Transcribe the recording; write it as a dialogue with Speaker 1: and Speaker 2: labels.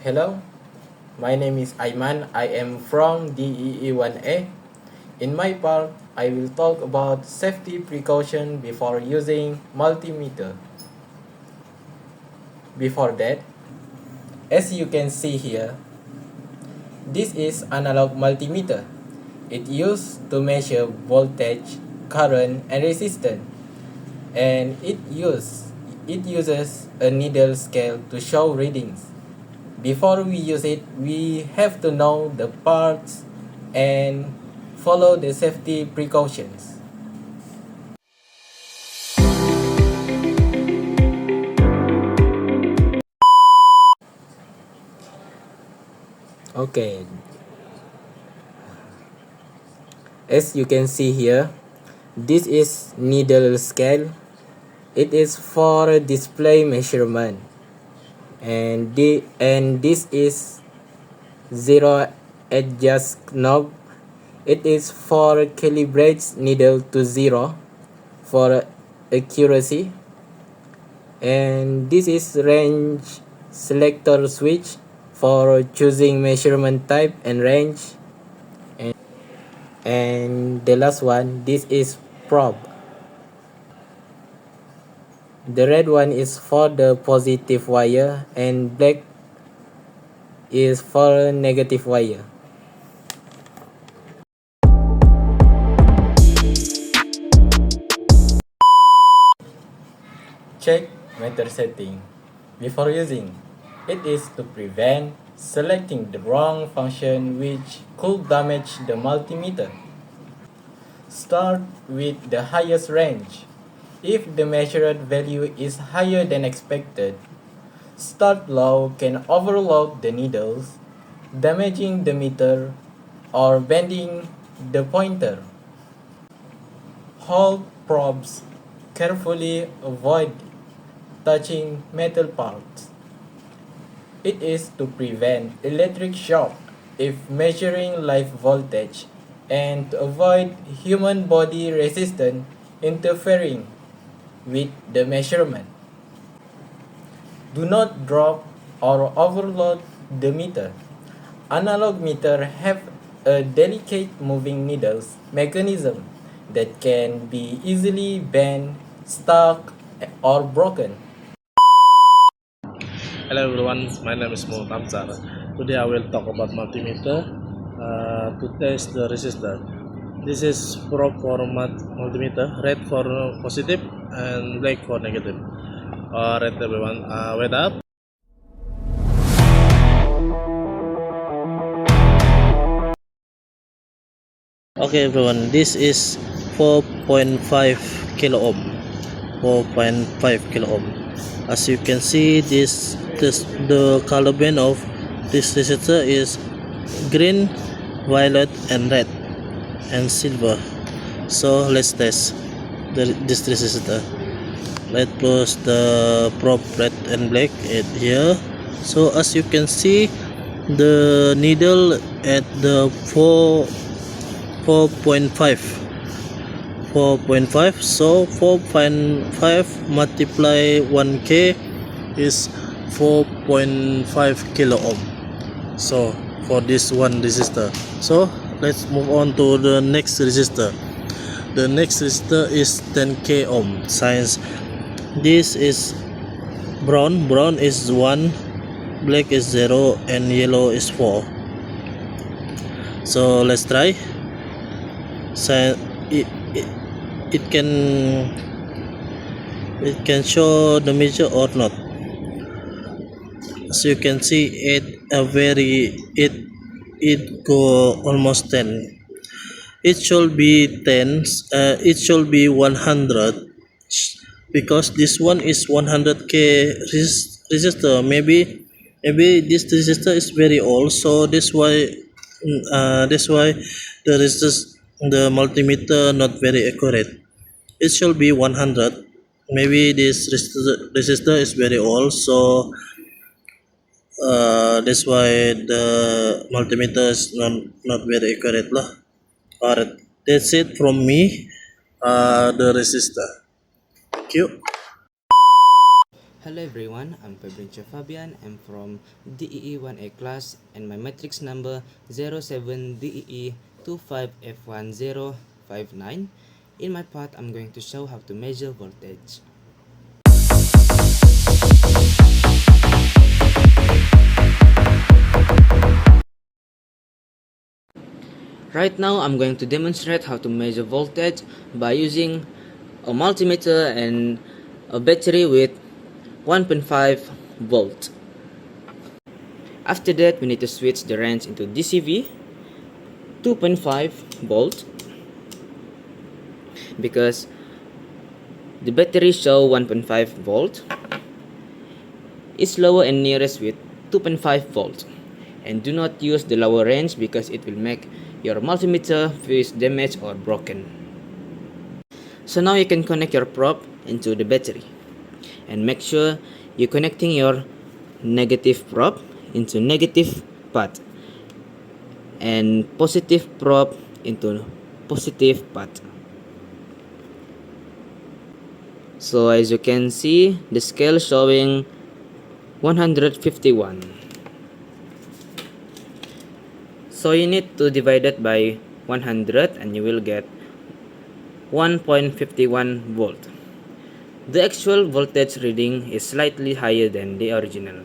Speaker 1: Hello, my name is Aiman. I am from DEE1A. In my part, I will talk about safety precaution before using multimeter. Before that, as you can see here, this is analog multimeter. It used to measure voltage, current, and resistance, and it uses a needle scale to show readings. Before we use it, we have to know the parts and follow the safety precautions. Okay, as you can see here, this is needle scale. It is for display measurement, and this is zero adjust knob. It is for calibrates needle to zero for accuracy, and this is range selector switch for choosing measurement type and range, and the last one, this is probe. The red one is for the positive wire and black is for negative wire. Check meter setting before using. It is to prevent selecting the wrong function which could damage the multimeter. Start with the highest range. If the measured value is higher than expected, start low can overload the needles, damaging the meter or bending the pointer. Hold probes carefully, avoid touching metal parts. It is to prevent electric shock if measuring live voltage and to avoid human body resistance interfering with the measurement. Do not drop or overload the meter. Analog meter have a delicate moving needles mechanism that can be easily bent, stuck, or broken.
Speaker 2: Hello everyone, my name is Multimeter. Today I will talk about multimeter to test the resistor. This is probe for multimeter, red for positive and black for negative. Alright everyone, wait up. Okay everyone, this is 4.5 kilo ohm. 4.5 kilo ohm. As you can see, the color band of this resistor is green, violet, and red, and silver. So let's test this resistor. Let's put the probe red and black at here. So as you can see, the needle at the 4.5, so 4.5 multiply 1k is 4.5 kilo ohm. So for this one resistor, so let's move on to the next resistor. The next resistor is 10k ohm. Since this is brown is 1, black is 0, and yellow is 4. So let's try. So it can show the measure or not. As you can see, it go almost 10. It should be 10. It should be 100 because this one is 100k resistor. Maybe this resistor is very old, so that's why the multimeter not very accurate. It should be 100. Maybe this resistor is very old, so that's why the multimeter is not very accurate lah. Alright, that's it from me. The resistor. Thank you.
Speaker 3: Hello everyone, I'm Fabian. I'm from DEE 1A class and my matrix number 07DEE25F1059. In my part, I'm going to show how to measure voltage. Right now, I'm going to demonstrate how to measure voltage by using a multimeter and a battery with 1.5 volt. After that, we need to switch the range into DCV 2.5 volt because the battery show 1.5 volt is lower and nearest with 2.5 volt, and do not use the lower range because it will make your multimeter fuse damaged or broken. So now you can connect your probe into the battery and make sure you're connecting your negative probe into negative path and positive probe into positive path. So as you can see, the scale showing 151. So you need to divide it by 100 and you will get 1.51 volt. The actual voltage reading is slightly higher than the original.